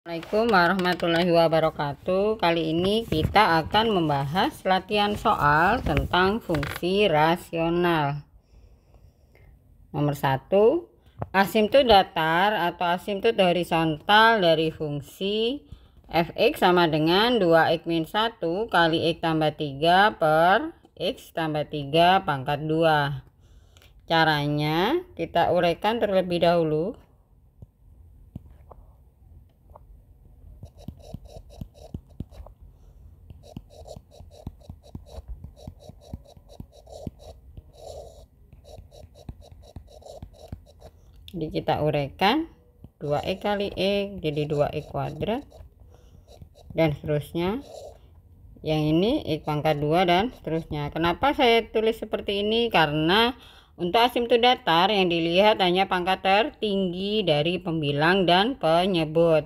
Assalamualaikum warahmatullahi wabarakatuh. Kali ini kita akan membahas latihan soal tentang fungsi rasional. Nomor 1, asimtot datar atau asimtot horizontal dari fungsi fx sama dengan 2x-1 kali x tambah 3 per x tambah 3 pangkat 2. Caranya kita uraikan terlebih dahulu. Jadi kita uraikan 2x kali x jadi 2x kuadrat dan seterusnya. Yang ini x pangkat 2 dan seterusnya. Kenapa saya tulis seperti ini? Karena untuk asimtot datar yang dilihat hanya pangkat tertinggi dari pembilang dan penyebut.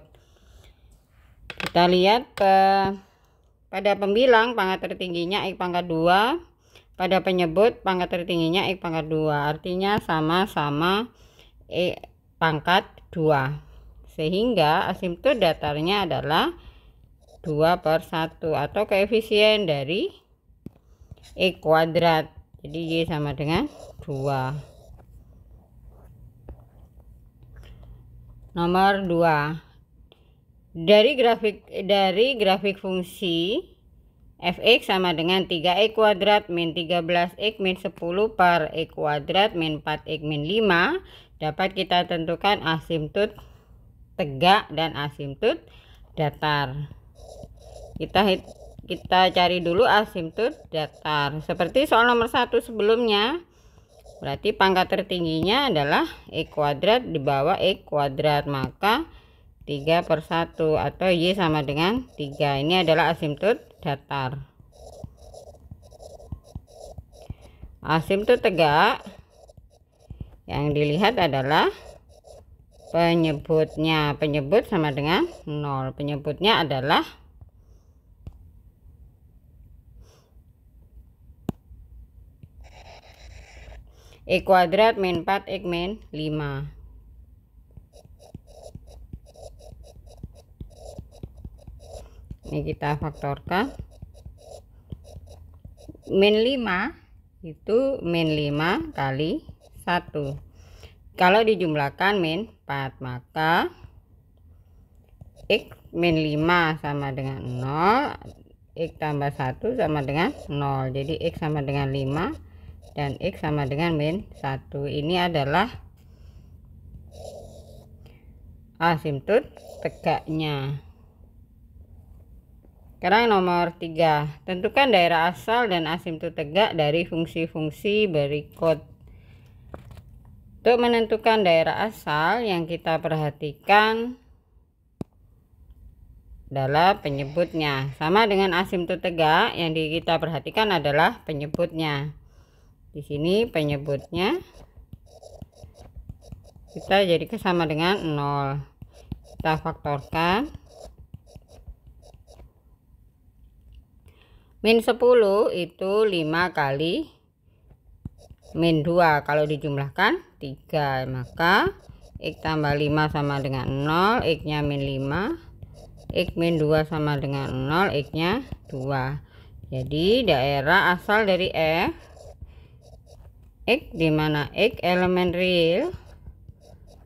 Kita lihat pada pembilang pangkat tertingginya x pangkat 2, pada penyebut pangkat tertingginya x pangkat 2. Artinya sama-sama pangkat 2, sehingga asimtot datarnya adalah 2/1 atau koefisien dari x kuadrat. Jadi y sama dengan 2. Nomor 2, dari grafik fungsi fx sama dengan 3x kuadrat min 13x min 10 per x kuadrat min 4x min 5 dapat kita tentukan asimtot tegak dan asimtot datar. Kita cari dulu asimtot datar. Seperti soal nomor 1 sebelumnya, berarti pangkat tertingginya adalah x kuadrat di bawah x kuadrat, maka 3/1 atau y sama dengan 3. Ini adalah asimtot datar. Asimtot tegak yang dilihat adalah penyebutnya. Penyebut sama dengan 0. Penyebutnya adalah x kuadrat min 4x min 5. Ini kita faktorkan. Min 5 itu min 5 kali 1. Kalau dijumlahkan min 4, maka x min 5 sama dengan 0, x tambah 1 sama dengan 0. Jadi x sama dengan 5 dan x sama dengan min 1. Ini adalah asimtot tegaknya. Sekarang nomor 3, tentukan daerah asal dan asimtot tegak dari fungsi-fungsi berikut. Untuk menentukan daerah asal yang kita perhatikan adalah penyebutnya. Sama dengan asimtot tegak, yang kita perhatikan adalah penyebutnya. Di sini penyebutnya kita jadikan sama dengan 0. Kita faktorkan. Min 10 itu 5 kali min 2, kalau dijumlahkan 3, maka x tambah 5 sama dengan 0, x nya min 5, x min 2 sama dengan 0, x nya 2. Jadi daerah asal dari f, x dimana x elemen real,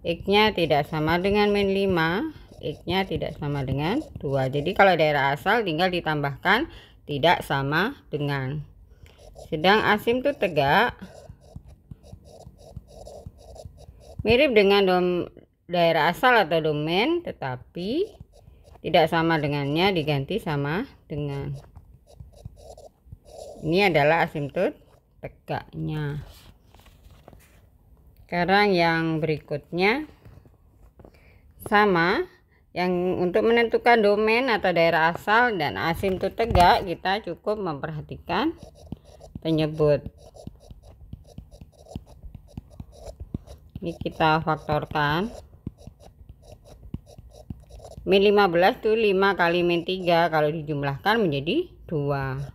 x nya tidak sama dengan min 5, x nya tidak sama dengan 2. Jadi kalau daerah asal tinggal ditambahkan tidak sama dengan. Sedang asimtot tegak mirip dengan daerah asal atau domain, tetapi tidak sama dengannya diganti sama dengan. Ini adalah asimtot tegaknya. Sekarang yang berikutnya sama. Yang untuk menentukan domain atau daerah asal dan asimtot tegak, kita cukup memperhatikan penyebut. Ini kita faktorkan. Min 15 itu 5 kali min 3, kalau dijumlahkan menjadi 2.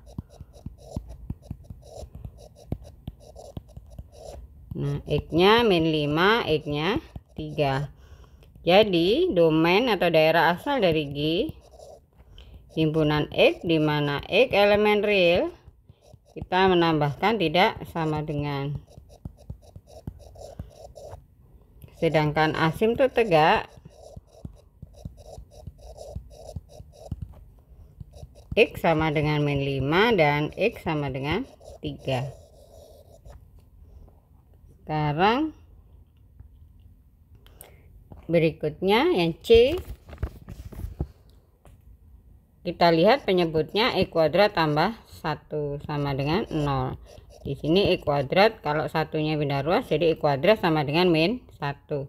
Nah, x nya min 5, x nya 3. Jadi domain atau daerah asal dari G himpunan X di mana X elemen real, kita menambahkan tidak sama dengan. Sedangkan asimptot tegak X sama dengan min 5 dan X sama dengan 3. Sekarang berikutnya yang C, kita lihat penyebutnya X kuadrat tambah 1 sama dengan 0. Di sini X kuadrat kalau satunya benda ruas, jadi X kuadrat sama dengan min 1.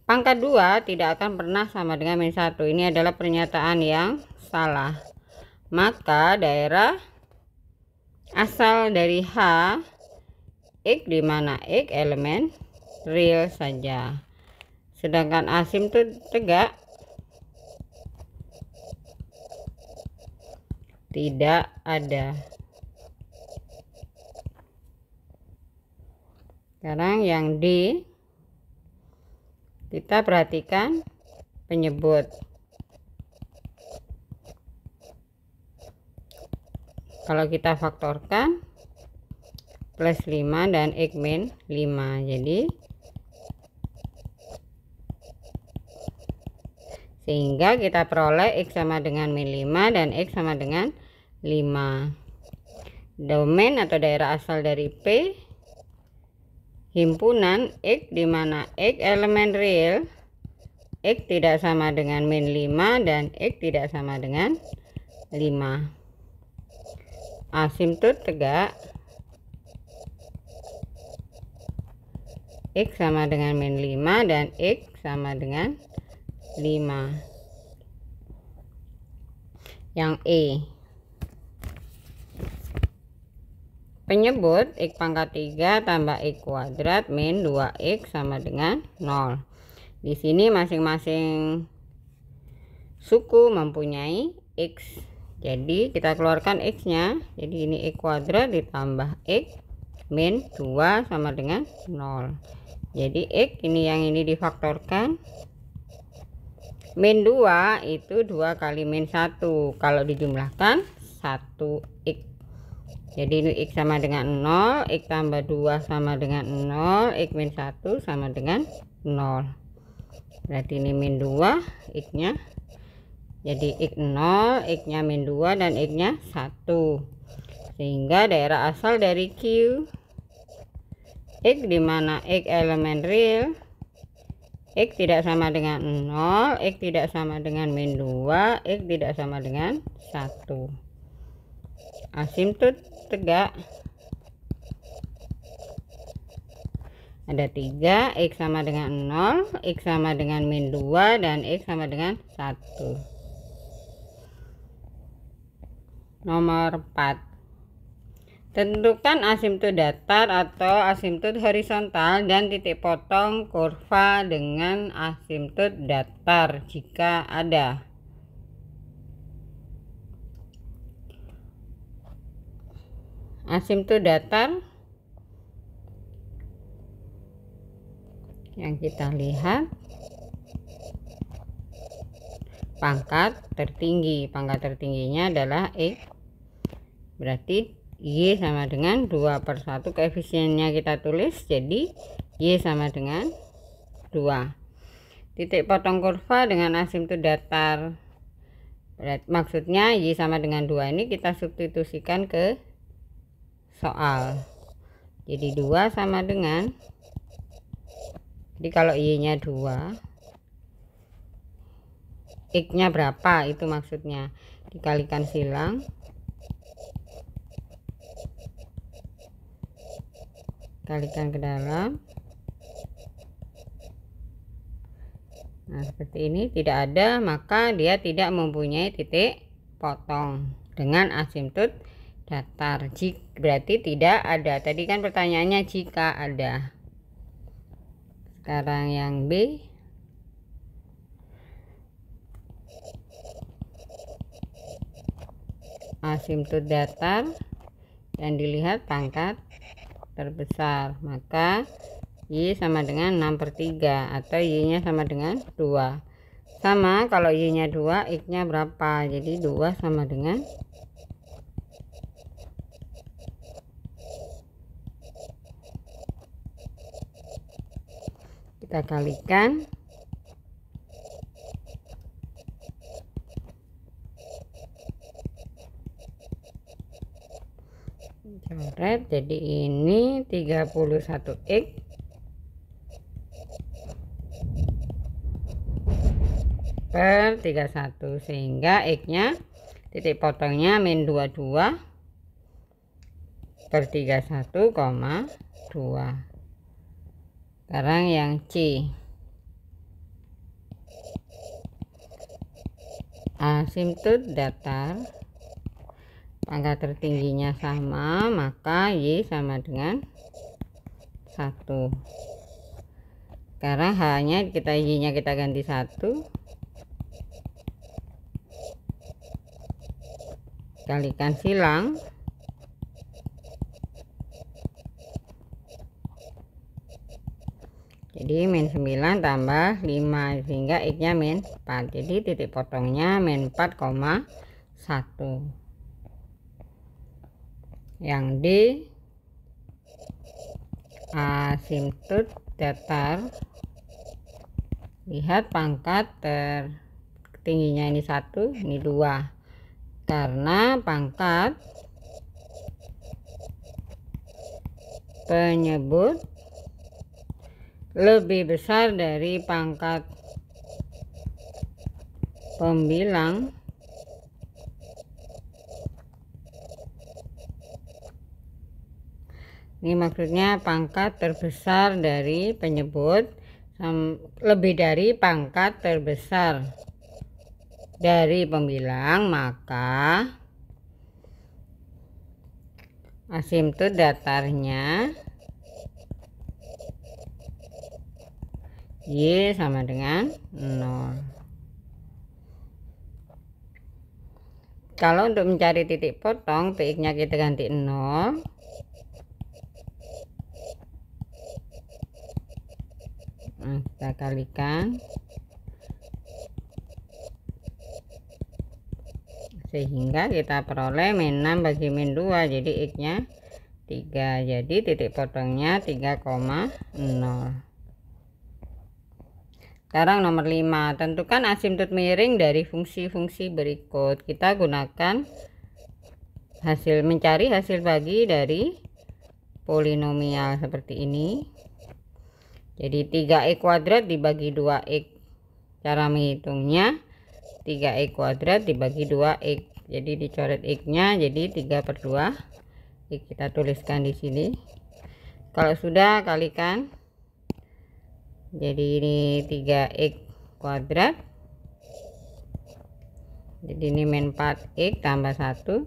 Pangkat 2 tidak akan pernah sama dengan min 1. Ini adalah pernyataan yang salah. Maka daerah asal dari H X di mana X elemen real saja. Sedangkan asimptot tegak tidak ada. Sekarang yang D, kita perhatikan penyebut. Kalau kita faktorkan plus 5 dan X min 5, jadi sehingga kita peroleh X sama dengan min 5 dan X sama dengan 5. Domain atau daerah asal dari P himpunan X di mana X elemen real, X tidak sama dengan min 5 dan X tidak sama dengan 5. Asimptot tegak X sama dengan min 5 dan X sama dengan 5. Yang E, penyebut X pangkat 3 tambah X kuadrat min 2X sama dengan 0. Di sini masing-masing suku mempunyai X, jadi kita keluarkan X nya, jadi ini X kuadrat ditambah X min 2 sama dengan 0. Jadi X ini yang ini difaktorkan, min 2 itu 2 kali min 1, kalau dijumlahkan 1x. Jadi ini X sama dengan 0, X tambah 2 sama dengan 0, X min 1 sama dengan 0. Berarti ini min 2, X nya jadi X 0, X nya min 2 dan X nya 1. Sehingga daerah asal dari Q X di mana X elemen real, X tidak sama dengan 0, X tidak sama dengan min 2, X tidak sama dengan 1. Asimptot tegak ada 3, X sama dengan 0, X sama dengan min 2 dan X sama dengan 1. Nomor 4, tentukan asimptot datar atau asimptot horizontal dan titik potong kurva dengan asimptot datar jika ada. Asimptot datar yang kita lihat pangkat tertinggi. Pangkat tertingginya adalah X, berarti Y sama dengan 2/1, koefisiennya kita tulis, jadi Y sama dengan 2. Titik potong kurva dengan asimptot datar, maksudnya Y sama dengan 2 ini kita substitusikan ke soal. Jadi 2 sama dengan, jadi kalau Y nya 2, X nya berapa, itu maksudnya dikalikan silang, kalikan ke dalam. Nah seperti ini, tidak ada, maka dia tidak mempunyai titik potong dengan asimptot datar. Berarti tidak ada, tadi kan pertanyaannya jika ada. Sekarang yang B, asimptot datar dan dilihat pangkat terbesar, maka Y sama dengan 6/3 atau Y nya sama dengan 2. Sama kalau Y nya 2, X nya berapa? Jadi 2 sama dengan kita kalikan coret, jadi ini 31X per 31, sehingga X nya titik potongnya min 22 per 31,2. Sekarang yang C, asimptot datar, pangkat tertingginya sama, maka Y sama dengan 1. Sekarang H nya kita, Y nya kita ganti 1, kalikan silang, jadi min 9 tambah 5, sehingga X nya min 4. Jadi titik potongnya min 4,1. Yang D, asimptot datar, lihat pangkat tertingginya ini 1, ini 2, karena pangkat penyebut lebih besar dari pangkat pembilang ini, maksudnya pangkat terbesar dari penyebut lebih dari pangkat terbesar dari pembilang, maka asimptot datarnya Y sama dengan 0. Kalau untuk mencari titik potong, Px nya kita ganti 0, nah, kita kalikan sehingga kita peroleh min 6 bagi min 2, jadi X nya 3, jadi titik potongnya 3,0. Sekarang nomor 5, tentukan asimptot miring dari fungsi-fungsi berikut. Kita gunakan mencari hasil bagi dari polinomial seperti ini. Jadi 3x kuadrat dibagi 2x, cara menghitungnya 3x kuadrat dibagi 2x, jadi dicoret x nya, jadi 3/2. Kita tuliskan di sini. Kalau sudah, kalikan, jadi ini 3x kuadrat, jadi ini min 4x tambah 1,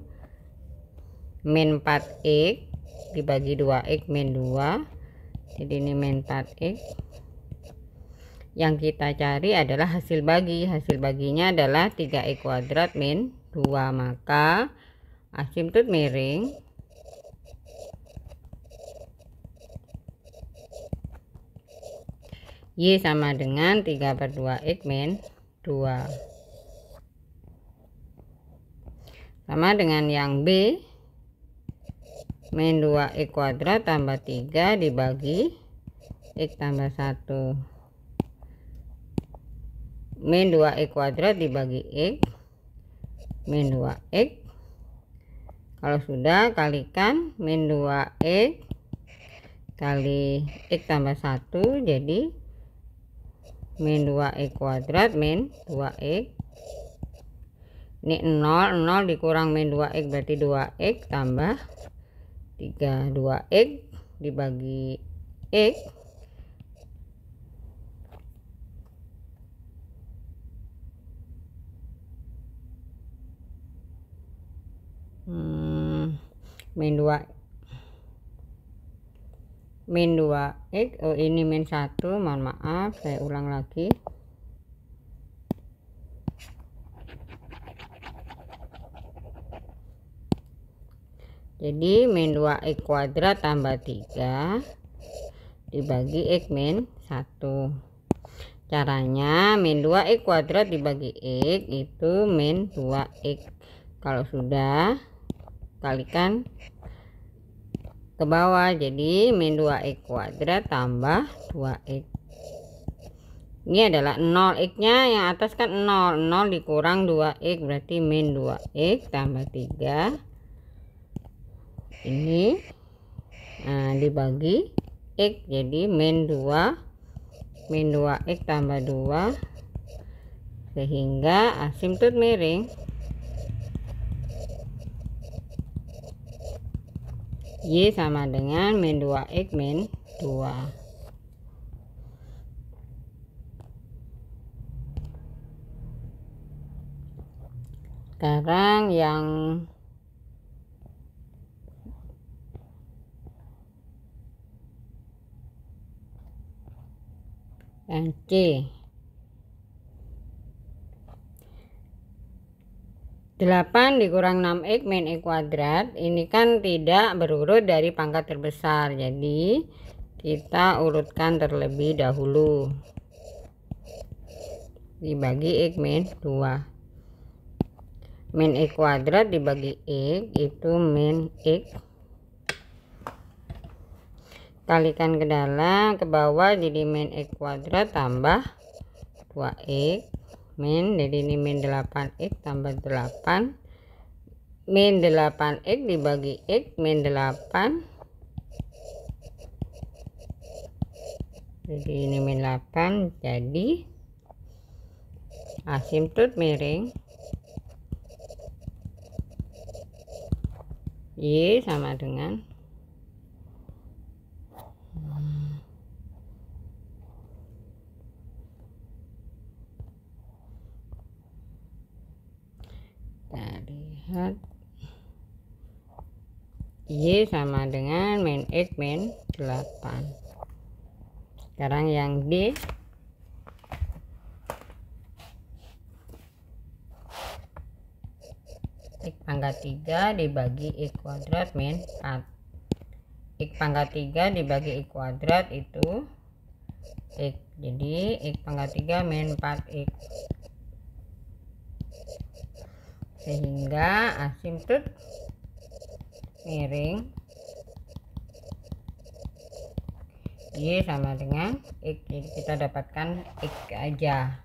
min 4x dibagi 2x min 2, jadi ini min 4x. Yang kita cari adalah hasil bagi. Hasil baginya adalah 3x kuadrat min 2, maka asimptot miring Y sama dengan 3/2x min 2. Sama dengan yang B, min 2x kuadrat tambah 3 dibagi x tambah 1, min 2x kuadrat dibagi x min 2x. Kalau sudah, kalikan min 2x kali x tambah 1, jadi min 2x kuadrat min 2x. Ini 0, 0 dikurang min 2x berarti 2x tambah 3, 2x dibagi x min 2x, oh ini min 1, mohon maaf, saya ulang lagi. Jadi min 2x kuadrat tambah 3 dibagi X min 1. Caranya min 2X kuadrat dibagi X itu min 2X. Kalau sudah, kalikan ke bawah, jadi min 2X kuadrat tambah 2X. Ini adalah 0, X nya yang atas kan 0, 0 dikurang 2X berarti min 2X tambah 3 ini, nah dibagi X jadi min 2X tambah 2, sehingga asimptot miring Y sama dengan min 2X min 2. Sekarang yang C, 8 dikurang 6X min X kuadrat, ini kan tidak berurut dari pangkat terbesar, jadi kita urutkan terlebih dahulu, dibagi X min 2. Min X kuadrat dibagi X itu min X, kalikan ke dalam, ke bawah, jadi min X kuadrat tambah 2X min, jadi ini min 8X tambah 8, min 8X dibagi X min 8, jadi ini min 8, jadi asimptot miring Y sama dengan kita lihat Y sama dengan min X min 8. Sekarang yang D, X pangkat 3 dibagi X kuadrat min 4. X pangkat 3 dibagi X kuadrat itu X, jadi X pangkat 3 min 4X, sehingga asimptot miring Y sama dengan X, jadi kita dapatkan X aja.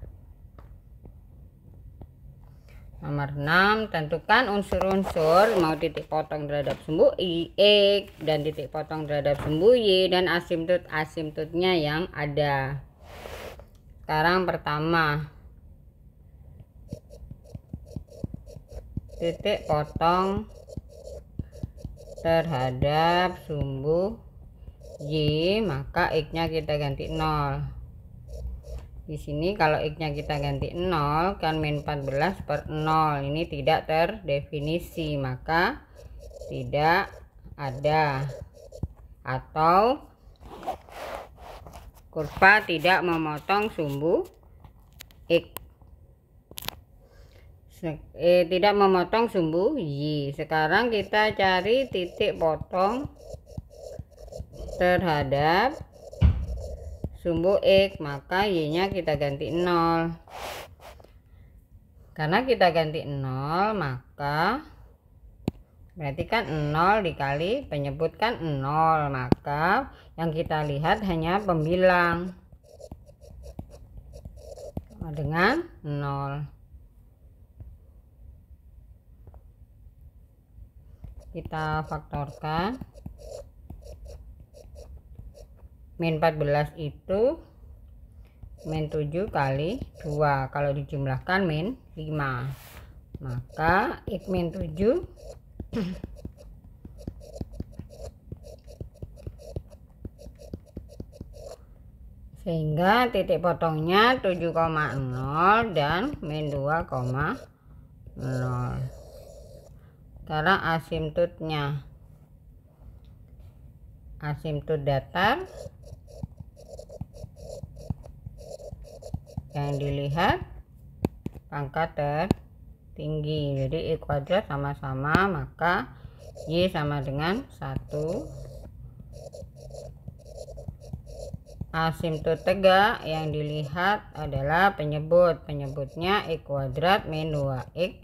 Nomor 6, tentukan unsur-unsur mau titik potong terhadap sumbu X dan titik potong terhadap sumbu Y dan asimptotnya yang ada. Sekarang pertama, titik potong terhadap sumbu Y, maka X-nya kita ganti 0. Di sini kalau X-nya kita ganti 0 kan min 14 per 0, ini tidak terdefinisi, maka tidak ada atau kurva tidak memotong sumbu X, tidak memotong sumbu Y. Sekarang kita cari titik potong terhadap sumbu X, maka Y-nya kita ganti 0. Karena kita ganti 0, maka berarti kan 0 dikali penyebut kan 0, maka yang kita lihat hanya pembilang dengan 0. Kita faktorkan. Min 14 itu min 7 kali 2, kalau dijumlahkan min 5, maka X min 7 sehingga titik potongnya 7,0 dan min 2,0. Sekarang asimptotnya, asimptot datar yang dilihat pangkat tertinggi, jadi X kuadrat sama-sama, maka Y sama dengan 1 Asimptot tegak yang dilihat adalah penyebut. Penyebutnya X kuadrat min 2X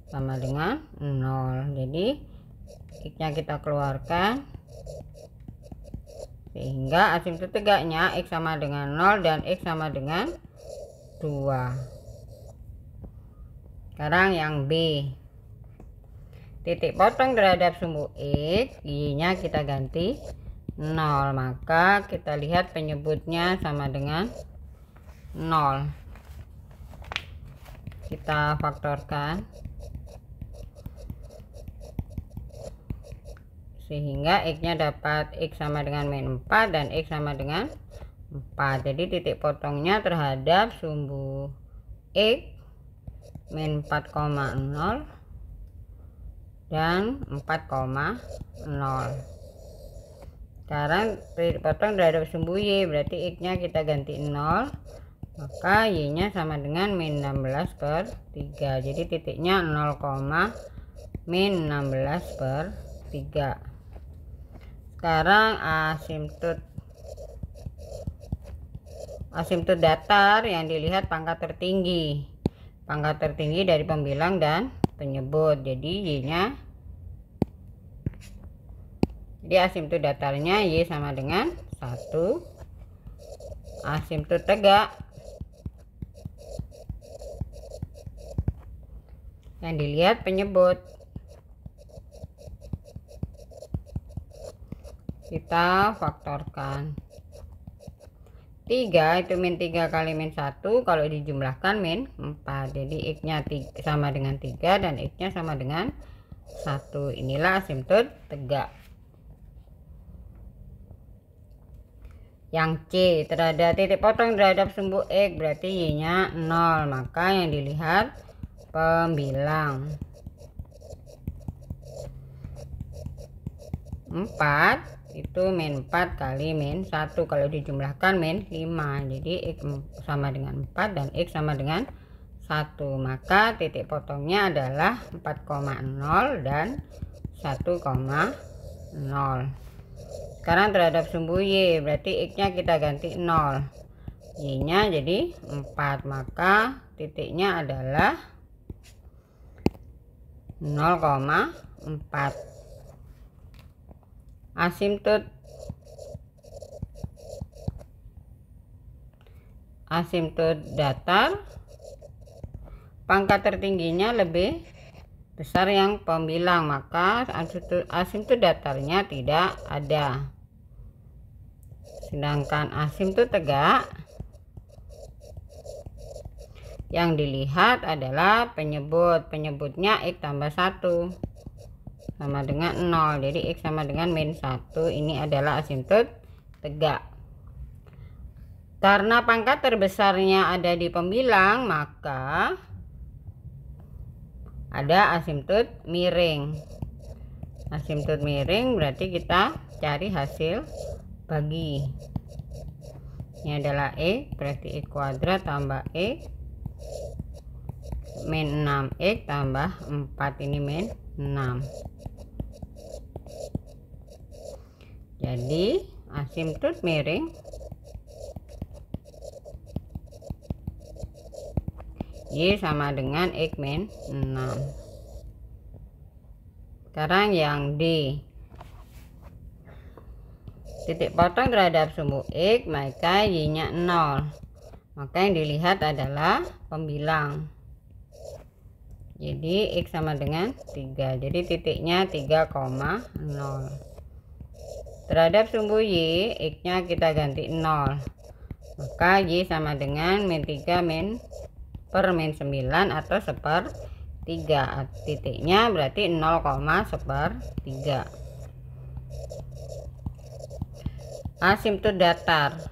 sama dengan 0. Jadi X nya kita keluarkan, sehingga asimptot tegaknya X sama dengan 0 dan X sama dengan 2. Sekarang yang B. Titik potong terhadap sumbu X, Y-nya kita ganti 0, maka kita lihat penyebutnya sama dengan 0. Kita faktorkan sehingga X nya dapat X sama dengan min 4 dan X sama dengan 4. Jadi titik potongnya terhadap sumbu X min 4,0 dan 4,0. Sekarang titik potong terhadap sumbu Y, berarti X nya kita ganti 0, maka Y nya sama dengan min 16/3. Jadi titiknya 0, min 16/3. Sekarang asimptot datar yang dilihat pangkat tertinggi. Pangkat tertinggi dari pembilang dan penyebut. Jadi asimptot datarnya Y sama dengan 1. Asimptot tegak yang dilihat penyebut. Kita faktorkan. 3 itu min 3 kali min 1, kalau dijumlahkan min 4. Jadi X nya sama dengan 3 dan X nya sama dengan 1. Inilah asimptot tegak. Yang C, terhadap titik potong terhadap sumbu X, berarti Y nya 0, maka yang dilihat pembilang. 4 itu min 4 kali min 1, kalau dijumlahkan min 5. Jadi X sama dengan 4 dan X sama dengan 1, maka titik potongnya adalah 4,0 dan 1,0. Sekarang terhadap sumbu Y, berarti X nya kita ganti 0, Y nya jadi 4, maka titiknya adalah 0,4. Asimptot datar, pangkat tertingginya lebih besar yang pembilang, maka asimptot datarnya tidak ada. Sedangkan asimptot tegak yang dilihat adalah penyebut. Penyebutnya X tambah 1 sama dengan 0. Jadi X sama dengan min 1. Ini adalah asimptot tegak. Karena pangkat terbesarnya ada di pembilang, maka ada asimptot miring. Asimptot miring berarti kita cari hasil bagi. Ini adalah X, berarti X kuadrat tambah X min 6X tambah 4, ini min 6. Jadi asimptot miring Y sama dengan X min 6. Sekarang yang D, titik potong terhadap sumbu X, maka Y nya 0, maka yang dilihat adalah pembilang. Jadi X sama dengan 3, jadi titiknya 3,0. Terhadap sumbu Y, X nya kita ganti 0, maka Y sama dengan min 3 per min 9 atau 1/3. Titiknya berarti 0,1/3. Asimptot datar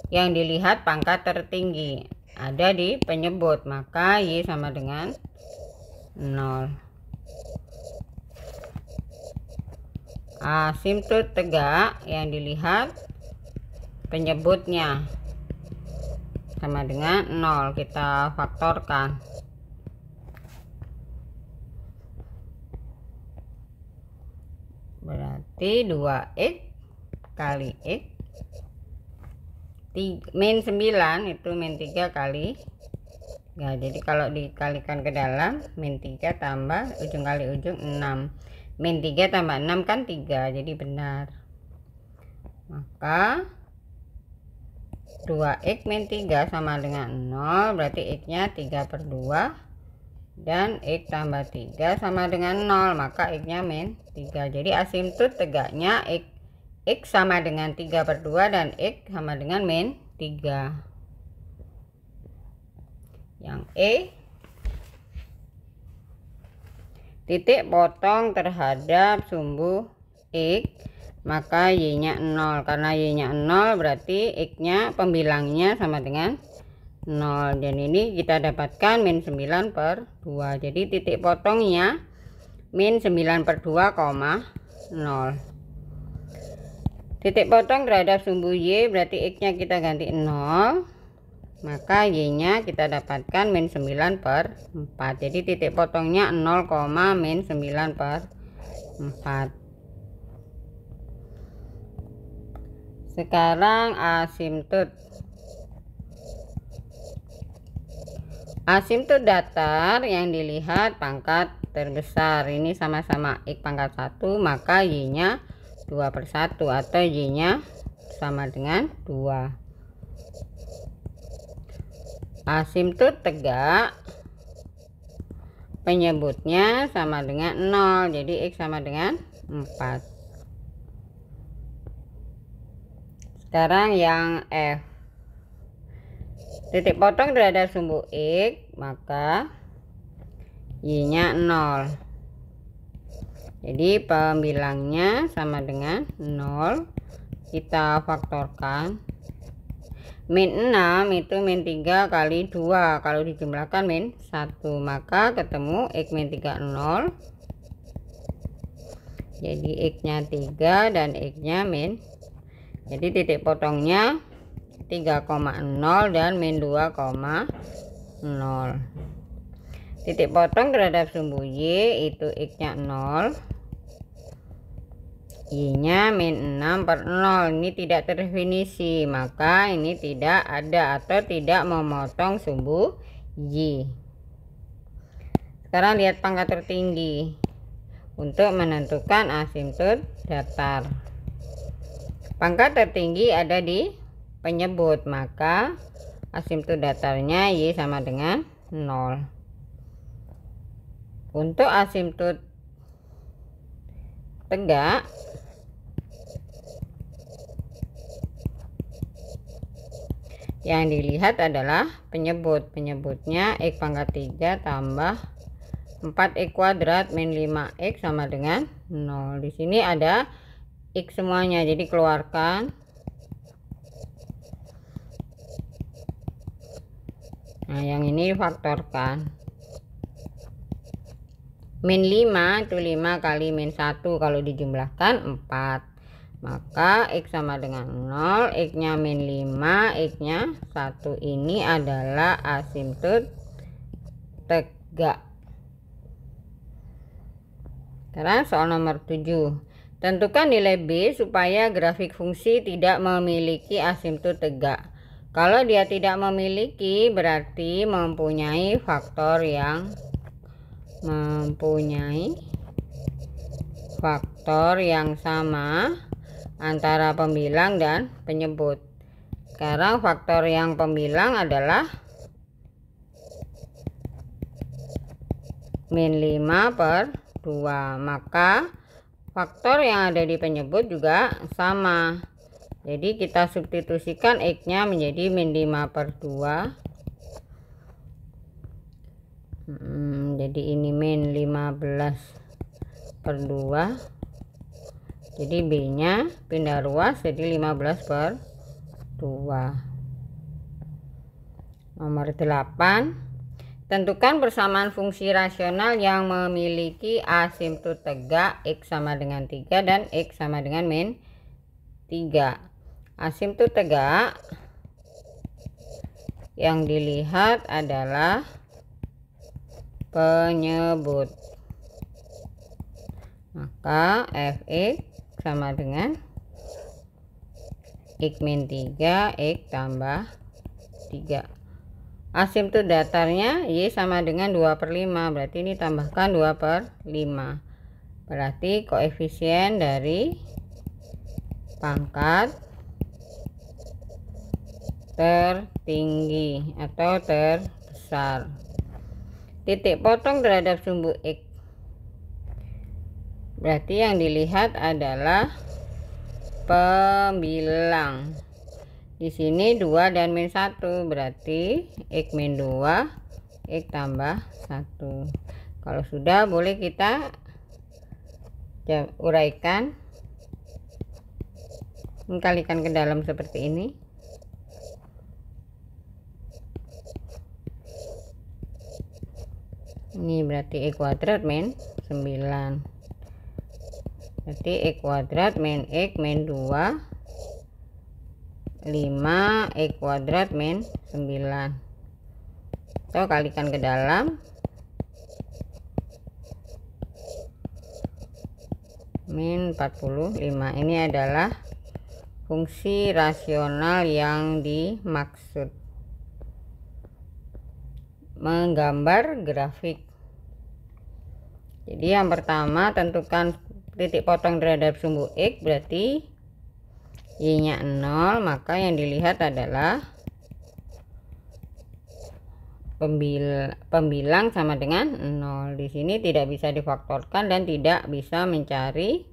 yang dilihat pangkat tertinggi ada di penyebut, maka Y sama dengan 0. Asimptot tegak yang dilihat penyebutnya sama dengan 0. Kita faktorkan. Berarti 2X kali X min 9 itu min 3 kali. Nah, jadi kalau dikalikan ke dalam, min 3 tambah ujung kali ujung 6. Min 3 tambah 6 kan 3, jadi benar. Maka 2x min 3 sama dengan 0, berarti x-nya 3/2. Dan x tambah 3 sama dengan 0, maka x-nya min 3. Jadi asimptot tegaknya x sama dengan 3/2 dan x sama dengan min 3. Yang E, titik potong terhadap sumbu x, maka y-nya 0. Karena y-nya 0 berarti x-nya pembilangnya sama dengan 0. Dan ini kita dapatkan min 9/2. Jadi titik potongnya min 9/2, 0. Titik potong terhadap sumbu y berarti x-nya kita ganti 0. Maka y-nya kita dapatkan min 9/4. Jadi titik potongnya 0, min 9/4. Sekarang asimptot. Asimptot datar yang dilihat pangkat terbesar. Ini sama-sama x pangkat 1, maka y-nya 2/1 atau y-nya sama dengan 2. Asimptot tegak, penyebutnya sama dengan 0, jadi x sama dengan 4. Sekarang yang F, titik potong terhadap sumbu x, maka y-nya 0. Jadi pembilangnya sama dengan 0. Kita faktorkan. Min 6 itu min 3 kali 2, kalau dijumlahkan min 1, maka ketemu x min 3 0. Jadi x nya 3 dan x nya min, jadi titik potongnya 3,0 dan min 2,0. Titik potong terhadap sumbu y itu x nya 0, y-nya min 6/0. Ini tidak terdefinisi, maka ini tidak ada atau tidak memotong sumbu y. Sekarang lihat pangkat tertinggi untuk menentukan asimptot datar. Pangkat tertinggi ada di penyebut, maka asimptot datarnya y sama dengan 0. Untuk asimptot tegak, yang dilihat adalah penyebut. Penyebutnya x pangkat 3 tambah 4x kuadrat min 5x sama dengan 0. Di sini ada x semuanya, jadi keluarkan. Nah, yang ini faktorkan. Min 5 itu 5 kali min 1, kalau dijumlahkan 4. Maka x sama dengan 0, x nya min 5, x nya 1. Ini adalah asimptot tegak. Sekarang soal nomor 7. Tentukan nilai B supaya grafik fungsi tidak memiliki asimptot tegak. Kalau dia tidak memiliki, berarti mempunyai faktor yang sama antara pembilang dan penyebut. Sekarang faktor yang pembilang adalah min 5/2, maka faktor yang ada di penyebut juga sama. Jadi kita substitusikan x nya menjadi min 5/2. Jadi ini min 15/2. Jadi B nya pindah ruas jadi 15/2. Nomor 8. Tentukan persamaan fungsi rasional yang memiliki asimptot tegak x sama dengan 3 dan x sama dengan min 3. Asimptot tegak yang dilihat adalah penyebut. Maka fx sama dengan X min 3, X tambah 3. Asimtot datarnya Y sama dengan 2/5, berarti ini tambahkan 2/5. Berarti koefisien dari pangkat tertinggi atau terbesar. Titik potong terhadap sumbu X, berarti yang dilihat adalah pembilang. Di sini 2 dan min 1, berarti X min 2, X tambah 1. Kalau sudah, boleh kita uraikan, kalikan ke dalam seperti ini. Ini berarti X kuadrat min 9. Berarti X kuadrat min X min 2, 5 X kuadrat min 9. Atau kalikan ke dalam, min 45. Ini adalah fungsi rasional yang dimaksud. Menggambar grafik. Jadi yang pertama, tentukan titik potong terhadap sumbu X, berarti Y nya 0, maka yang dilihat adalah pembilang sama dengan 0. Di sini tidak bisa difaktorkan dan tidak bisa mencari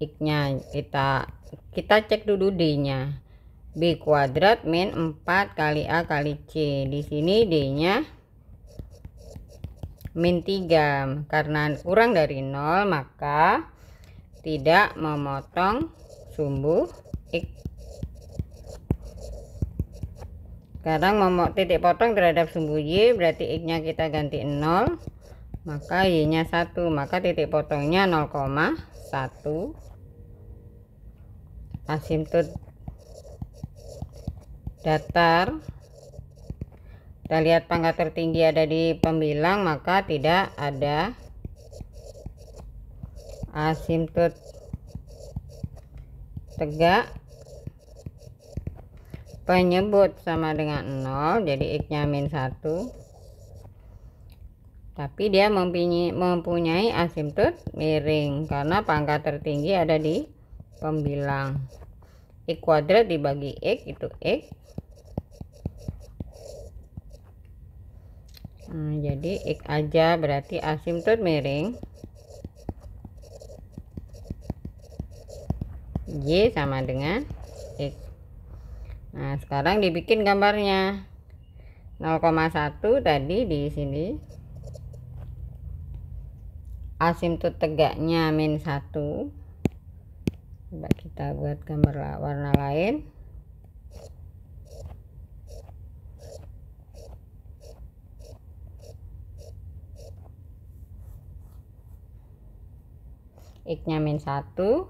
X-nya. Kita cek dulu D-nya. B kuadrat min 4 kali A kali C. Di sini D-nya min 3. Karena kurang dari 0, maka tidak memotong sumbu X. Sekarang titik potong terhadap sumbu Y, berarti X nya kita ganti 0, maka Y nya 1, maka titik potongnya 0,1. Asimtot datar, kita lihat pangkat tertinggi ada di pembilang, maka tidak ada asimtot tegak. Penyebut sama dengan 0, jadi X nya min 1, tapi dia mempunyai asimtot miring karena pangkat tertinggi ada di pembilang. X kuadrat dibagi X itu X. Jadi X aja, berarti asimtot miring Y sama dengan X. Nah, sekarang dibikin gambarnya. 0,1 tadi di sini. Asimtot tegaknya min 1. Coba kita buat gambar warna lain. X nya min 1.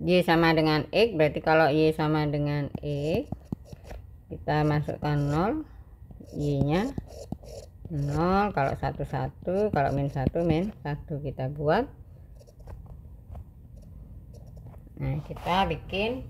Y sama dengan X, berarti kalau Y sama dengan X, kita masukkan 0, Y nya 0, kalau 1 1, kalau min 1 min 1 kita buat. Nah, kita bikin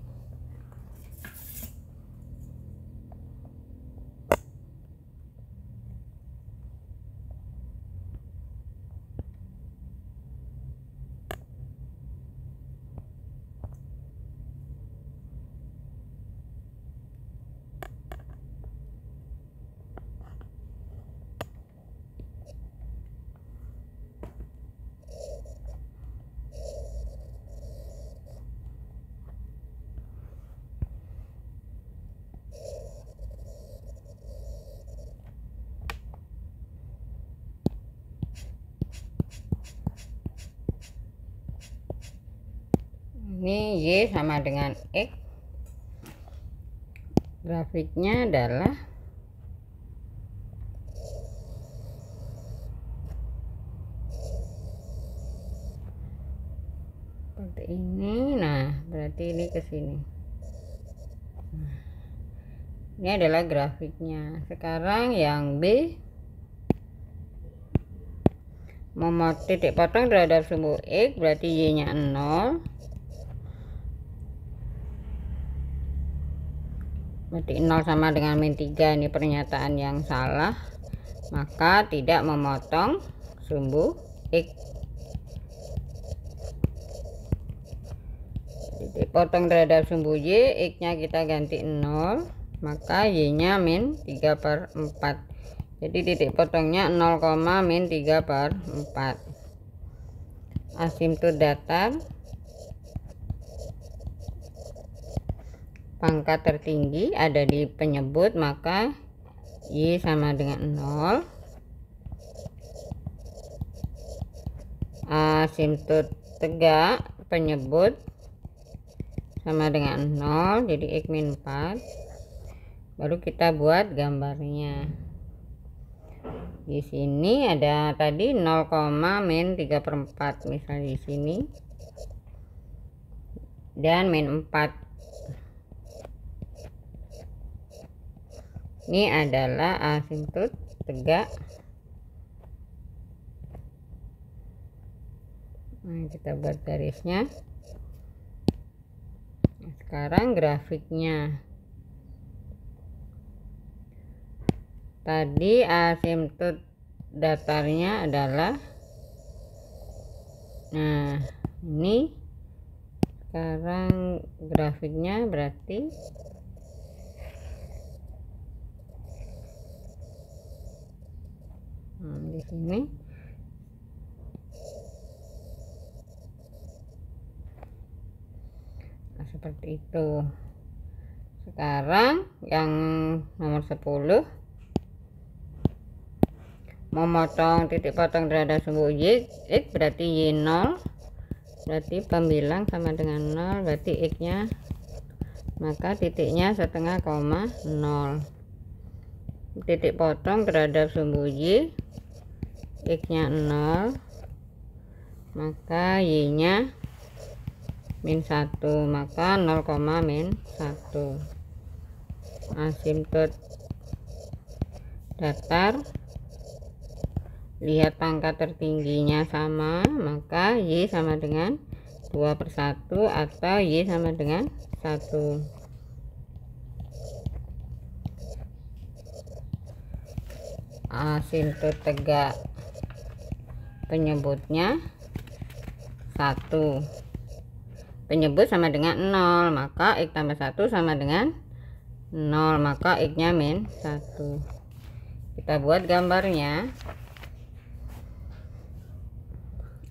ini Y sama dengan X. Grafiknya adalah seperti ini. Nah, berarti ini ke sini. Nah, ini adalah grafiknya. Sekarang yang B, titik potong terhadap sumbu X, berarti Y nya 0, berarti 0 sama dengan min 3. Ini pernyataan yang salah, maka tidak memotong sumbu X. Titik potong terhadap sumbu Y, X nya kita ganti 0, maka Y nya min 3/4. Jadi titik potongnya 0, min 3/4. Asimptot datar pangkat tertinggi ada di penyebut, maka Y sama dengan 0. Asimptot tegak penyebut sama dengan 0, jadi X min 4. Baru kita buat gambarnya. Di sini ada tadi 0, min 3/4 misalnya di sini, dan min 4. Ini adalah asimptot tegak. Nah, kita buat garisnya. Nah, sekarang grafiknya. Tadi asimptot datarnya adalah, nah ini sekarang grafiknya berarti di sini nah, seperti itu. Sekarang yang nomor 10, memotong titik potong terhadap sumbu Y, X berarti Y 0, berarti pembilang sama dengan 0, berarti X nya, maka titiknya setengah koma 0. Titik potong terhadap sumbu Y, X nya 0, maka Y nya min 1, maka 0, min 1. Asimptot datar, lihat pangkat tertingginya sama, maka Y sama dengan 2/1 atau Y sama dengan 1. Asimptot tegak penyebutnya 1, penyebut sama dengan 0, maka X tambah 1 sama dengan 0, maka X nya min 1. Kita buat gambarnya.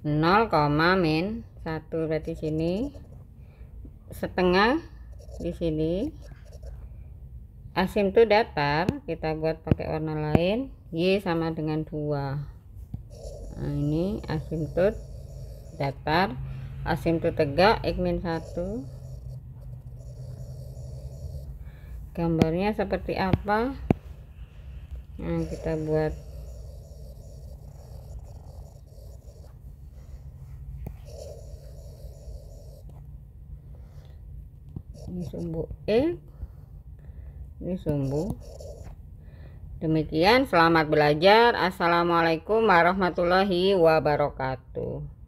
0, min 1 berarti sini setengah, di sini asimptot datar kita buat pakai warna lain, Y sama dengan 2. Nah, ini asimptot datar. Asimptot tegak X min 1. Gambarnya seperti apa? Nah, kita buat ini sumbu X, ini sumbu. Demikian, selamat belajar. Assalamualaikum warahmatullahi wabarakatuh.